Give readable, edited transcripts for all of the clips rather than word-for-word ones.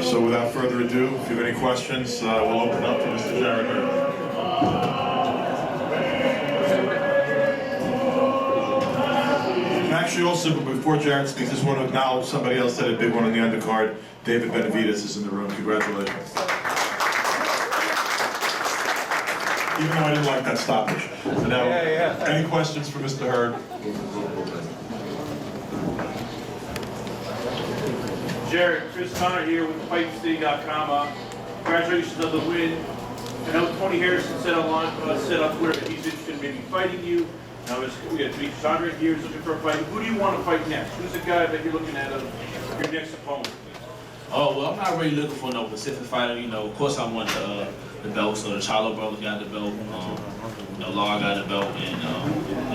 So without further ado, if you have any questions, we'll open up to Mr. Jared Hurd. And actually also, before Jared speaks, I just want to acknowledge somebody else that had a big one on the undercard. David Benavides is in the room. Congratulations. Even though I didn't like that stoppage. So now, any questions for Mr. Hurd? Jared, Chris Connor here with FightCity.com. Congratulations on the win. I know Tony Harrison said on Twitter that he's interested in maybe fighting you. Now we got Chandra here who's looking for a fight. Who do you want to fight next? Who's the guy that you're looking at as your next opponent? Oh, well, I'm not really looking for no specific fighter. You know, of course I want the belt. So the Charlo brothers got the belt. You know, Laura got the belt, and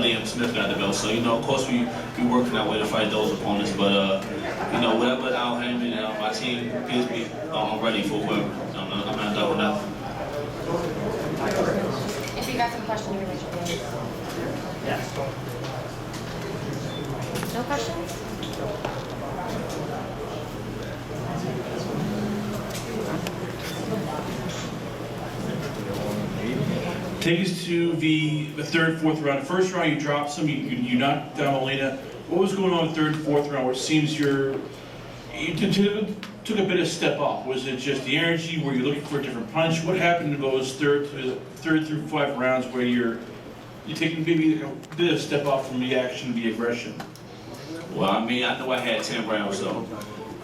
Liam Smith got the belt. So, you know, of course we working our way to fight those opponents. But, you know, whatever Al Hammond and my team gives me, I'm ready for whoever. I'm not done with nothing. If you got some questions, you can raise your hand. Yes. No questions? Take us to the third, fourth round. The first round you dropped some, you knocked down Elena. What was going on in the third and fourth round where it seems you took a bit of step off? Was it just the energy? Were you looking for a different punch? What happened in those third through 5 rounds where you're taking maybe a bit of step off from the action, the aggression? Well, I mean, I know I had 10 rounds, so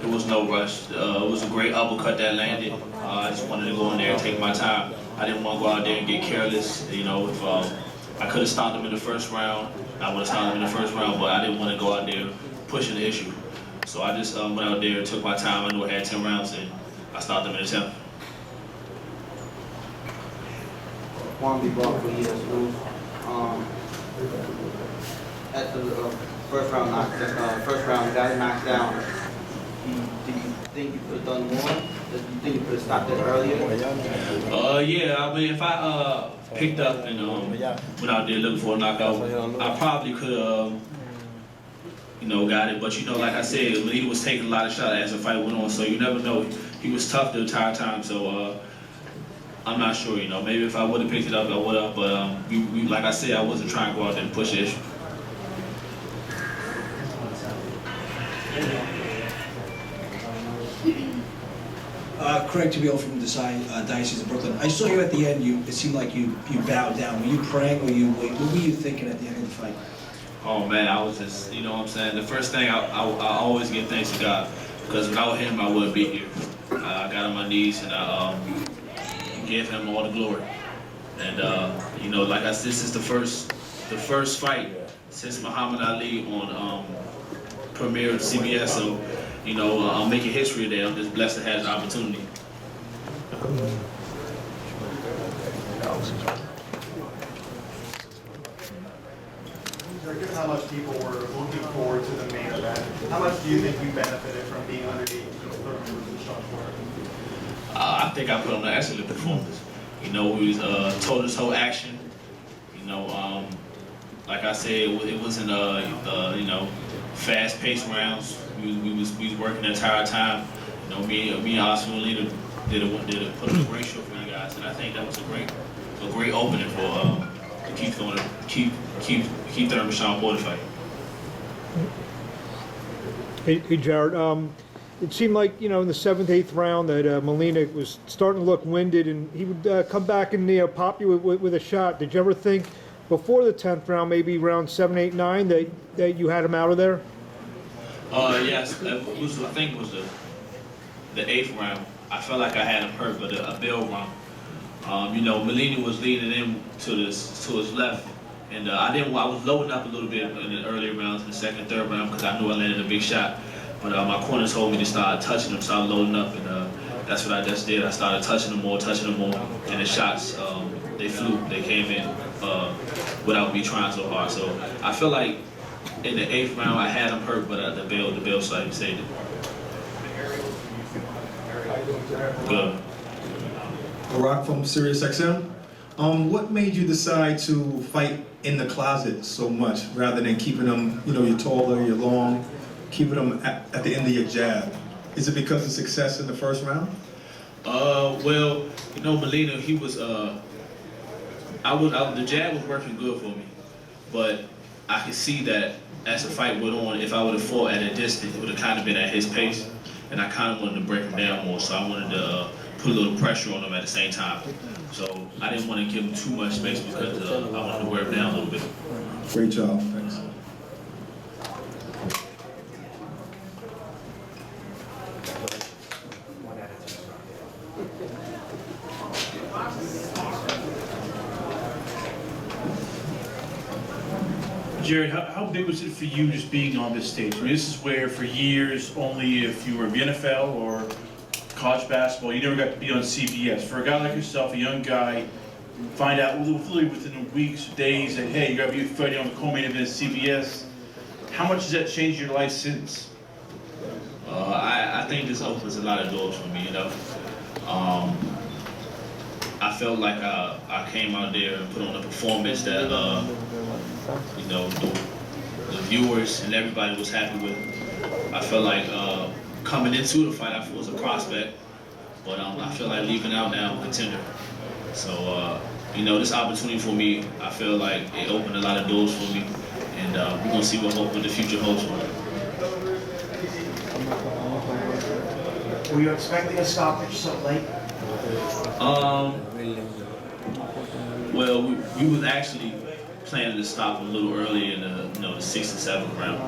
it was no rush. It was a great uppercut that landed. I just wanted to go in there and take my time. I didn't want to go out there and get careless. You know, if I could have stopped him in the first round, I would have stopped him in the first round, but I didn't want to go out there pushing the issue. So I just went out there and took my time. I knew I had 10 rounds, and I stopped him in the 10th. Juan B. Ball for ESU. At the first round, got knocked down. Do you think you could have done more? Do you think you could have stopped it earlier? Yeah. I mean, if I picked up and went out there looking for a knockout, I probably could have, you know, got it. But you know, like I said, Melita was taking a lot of shots as the fight went on, so you never know. He was tough the entire time, so I'm not sure. You know, maybe if I would have picked it up, I would have. But like I said, I wasn't trying to go out there and push the issue. Craig Tabile from the Diocese of Brooklyn. I saw you at the end. It seemed like you bowed down. Were you praying? What were you thinking at the end of the fight? Oh man, I was just, you know what I'm saying? The first thing, I always give thanks to God, because without him, I wouldn't be here. I got on my knees and I gave him all the glory. And you know, like I said, this is the first fight since Muhammad Ali on Premiere CBS. So, you know, I'm making history today. I'm just blessed to have this opportunity. Given how much people were looking forward to the main event, how much do you think you benefited from being underneath Thurman versus Sean? I think I put on an excellent performance. You know, we was toe-to-toe action. You know, like I said, it wasn't you know, fast-paced rounds. We was working the entire time. You know, me and Oscar and Lita did put up a great show for you guys, and I think that was a great opening for keep Thurman Sean Porter fight. Hey Jared, it seemed like, you know, in the 7th, 8th round that Molina was starting to look winded, and he would come back and pop you with a shot. Did you ever think before the 10th round, maybe round 7, 8, 9, that you had him out of there? Yes, I think it was the 8th round. I felt like I had him hurt, but a bell round. You know, Molina was leaning in to his left, and I was loading up a little bit in the earlier rounds, in the 2nd, 3rd round, because I knew I landed a big shot. But my corner told me to start touching him, start loading up, and that's what I just did. I started touching him more, and the shots, they flew, they came in without me trying so hard. So I feel like in the 8th round I had him hurt, but the bell slightly saved it. Good. Rock from SiriusXM. What made you decide to fight in the closet so much rather than keeping them, you know, you're taller, you're long, keeping them at the end of your jab? Is it because of success in the first round? Well, you know, Molina, he was, the jab was working good for me, but I could see that as the fight went on, if I would have fought at a distance, it would have kind of been at his pace, and I kind of wanted to break him down more, so I wanted to put a little pressure on him at the same time. So I didn't want to give him too much space because I wanted to wear him down a little bit. Great job, thanks. Jared, how big was it for you just being on this stage? I mean, this is where for years, only if you were in the NFL or college basketball, you never got to be on CBS. For a guy like yourself, a young guy, find out literally within weeks, days that, hey, you got to be fighting on the co-main event at CBS. How much has that changed your life since? I think this opens a lot of doors for me, you know. I felt like I came out there and put on a performance that, you know, the viewers and everybody was happy with. I felt like coming into the fight, I was a prospect, but I feel like leaving out now, I'm a contender. So, you know, this opportunity for me, I feel like it opened a lot of doors for me, and we're gonna see what the future holds for me. Were you expecting a stoppage so late? Well, we was actually planning to stop him a little earlier in the, you know, the 6th and 7th round.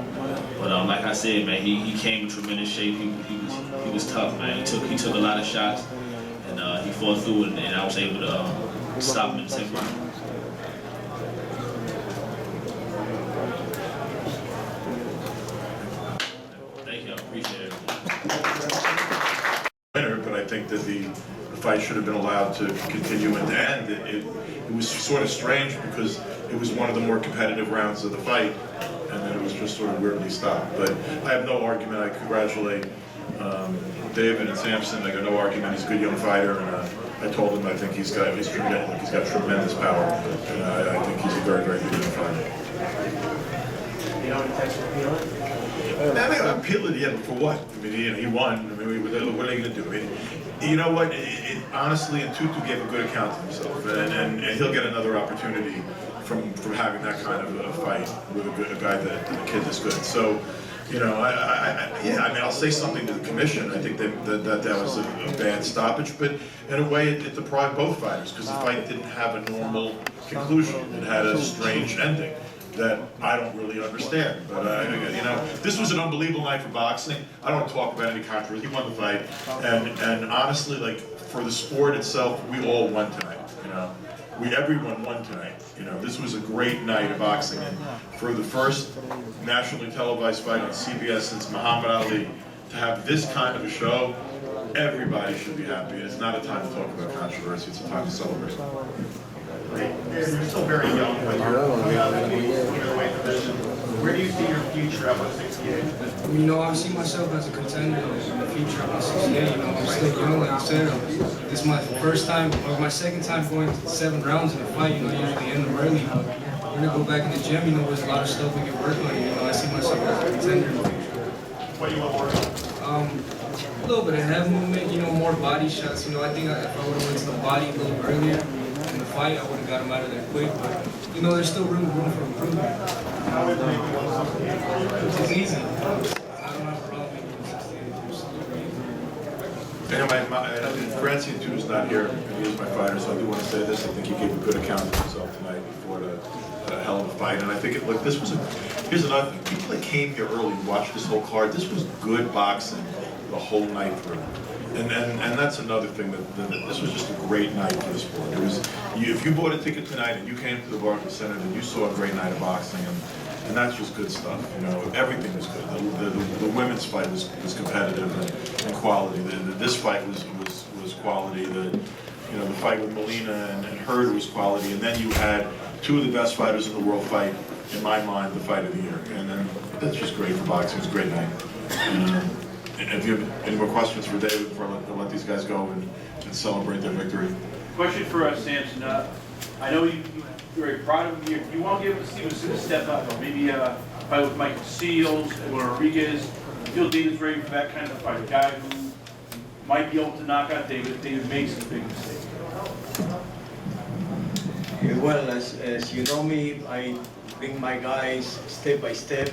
But like I said, man, he came in tremendous shape. He was tough, man. He took a lot of shots, and he fought through it, and I was able to stop him in the 10th round. Thank you, I appreciate it. But I think that the fight should have been allowed to continue in the end. It was sort of strange because it was one of the more competitive rounds of the fight, and then it was just sort of weirdly stopped. But I have no argument. I congratulate David and Sampson. I got no argument. He's a good young fighter, and I told him I think he's got tremendous power, and I think he's a very, very good young fighter. You don't intend to appeal it? I mean, I'm appealing to him for what? I mean, he won. I mean, what are they going to do? I mean, you know what? Honestly, and Tutu gave a good account of himself, and he'll get another opportunity from having that kind of a fight with a guy a kid that's good. So, you know, yeah, I mean, I'll say something to the commission. I think that was a bad stoppage, but in a way, it deprived both fighters because the fight didn't have a normal conclusion. It had a strange ending that I don't really understand. But, you know, this was an unbelievable night for boxing. I don't want to talk about any controversy. He won the fight. And honestly, like, for the sport itself, we all won tonight, you know. Everyone won tonight. You know, this was a great night of boxing. And for the first nationally televised fight on CBS since Muhammad Ali, to have this kind of a show, everybody should be happy. It's not a time to talk about controversy. It's a time to celebrate. You're still very young, but you're coming out of the weight division. Where do you see your future at 168? You know, I see myself as a contender in the future at 168. You know, I'm still young, like I said. This is my first time, or my second time going 7 rounds in a fight. You know, I usually end them early. But we're gonna go back in the gym. You know, there's a lot of stuff we can work on. You know, I see myself as a contender in the future. What do you want to work on? A little bit of head movement. You know, more body shots. You know, I think if I would have went to the body a little earlier in the fight, I would have got him out of there quick. But you know, there's still room for improvement. How would you make 168? It's easy. I don't have a problem making 168. And Francine too is not here, and he is my fighter, so I do want to say this. I think he gave a good account of himself tonight before a hell of a fight. And I think look, this was here's another thing. People that came here early and watched this whole card, this was good boxing the whole night through. And that's another thing that this was just a great night for the sport. It was if you bought a ticket tonight and you came to the Barclays Center, then you saw a great night of boxing, and that's just good stuff. You know, everything was good. The women's fight was competitive and quality. This fight was quality. The fight with Molina and Hurd was quality. And then you had 2 of the best fighters in the world fight, in my mind, the fight of the year. And then that's just great for boxing. It was a great night. And if you have any more questions for David before I let these guys go and celebrate their victory? Question for us, Sampson. I know you're very proud of him. You want to be able to see him step up, or maybe fight with Michael Seals or Rodriguez. feel David's ready for that kind of fight? A guy who might be able to knock out David if David makes a big mistake. Well, as you know me, I bring my guys step by step,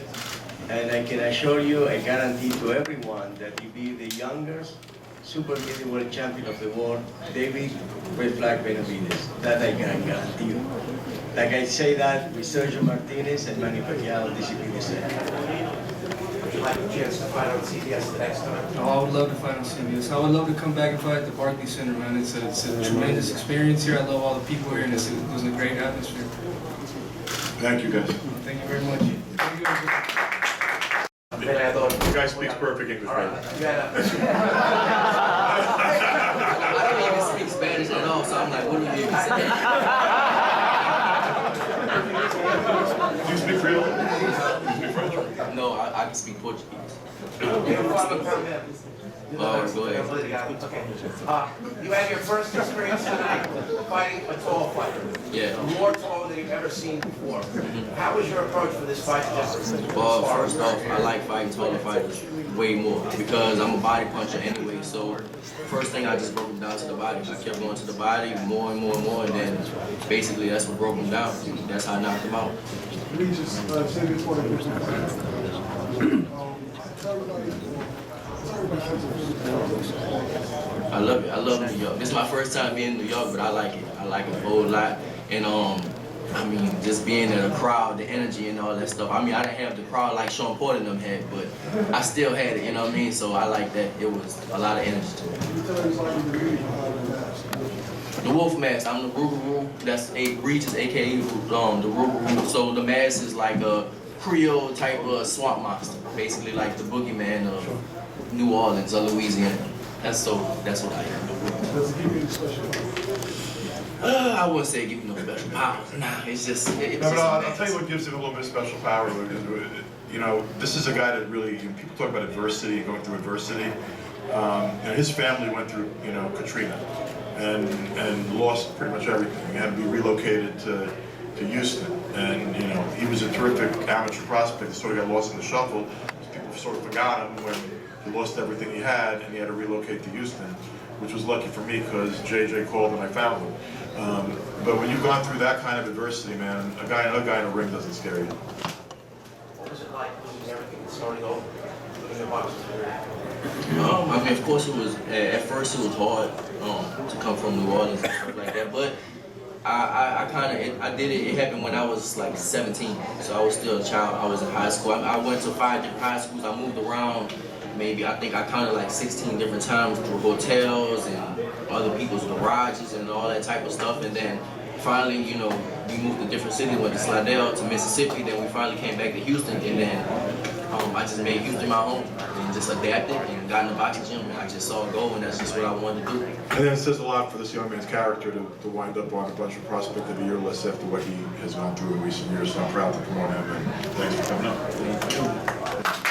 and I can assure you, I guarantee to everyone that if he the youngest super middleweight champion of the world, David Red Flag Benavides. That I can guarantee you. Like I say that with Sergio Martinez and Manny Pacquiao, this will be the same. Would you like a chance to fight on CBS the next time? Oh, I would love to fight on CBS. I would love to come back and fight at the Barclays Center, man. It's a tremendous experience here. I love all the people here, and it was a great atmosphere. Thank you, guys. Thank you very much. Thank you, everybody. The guy speaks perfect English, man. I don't even speak Spanish at all, so I'm like, what do you even say? Do you speak Creole? Do you speak French? No, I can speak Portuguese. Go ahead. Okay. You had your first experience tonight fighting a tall fighter. Yeah. More tall than you've ever seen before. How was your approach for this fight? Well, first off, I like fighting taller fighters way more because I'm a body puncher anyway. So first thing I just broke him down to the body. I kept going to the body more and more and more, and then basically that's what broke him down. That's how I knocked him out. I love it. I love New York. This is my first time being in New York, but I like it. I like it a whole lot. And I mean, just being in a crowd, the energy and all that stuff. I mean, I didn't have the crowd like Sean Porter and them had, but I still had it, you know what I mean? So I like that. It was a lot of energy to it. The wolf mask, I'm the Rougarou. That's Regis, aka the Rougarou. So the mask is like a Creole type of swamp monster, basically like the boogeyman of New Orleans or Louisiana. That's what I am. Does it give you any special powers? I wouldn't say it give you no special powers. Nah, it's just. It's No, but just I'll tell you what gives him a little bit of special power. You know, this is a guy that really, people talk about adversity and going through adversity. And his family went through, Katrina and lost pretty much everything. He had to be relocated to Houston. And, he was a terrific amateur prospect. Sort of got lost in the shuffle. People sort of forgot him when he lost everything he had and he had to relocate to Houston, which was lucky for me because JJ called and I found him. But when you've gone through that kind of adversity, man, another guy in a ring doesn't scare you. What was it like losing everything and starting over? Losing your boxing career? I mean, of course, it was. At first, it was hard to come from New Orleans and stuff like that. But I did it. It happened when I was like 17, so I was still a child. I was in high school. I went to 5 different high schools. I moved around. Maybe I think I counted like 16 different times through hotels and other people's garages and all that type of stuff. And then finally, we moved to different cities. Went to Slidell, to Mississippi. Then we finally came back to Houston, and then I just made Houston my home and just adapted and got in the boxing gym. And I just saw it go, and that's just what I wanted to do. And then it says a lot for this young man's character to wind up on a bunch of prospect of a year less after what he has gone through in recent years. So I'm proud to promote him, and thanks for coming up.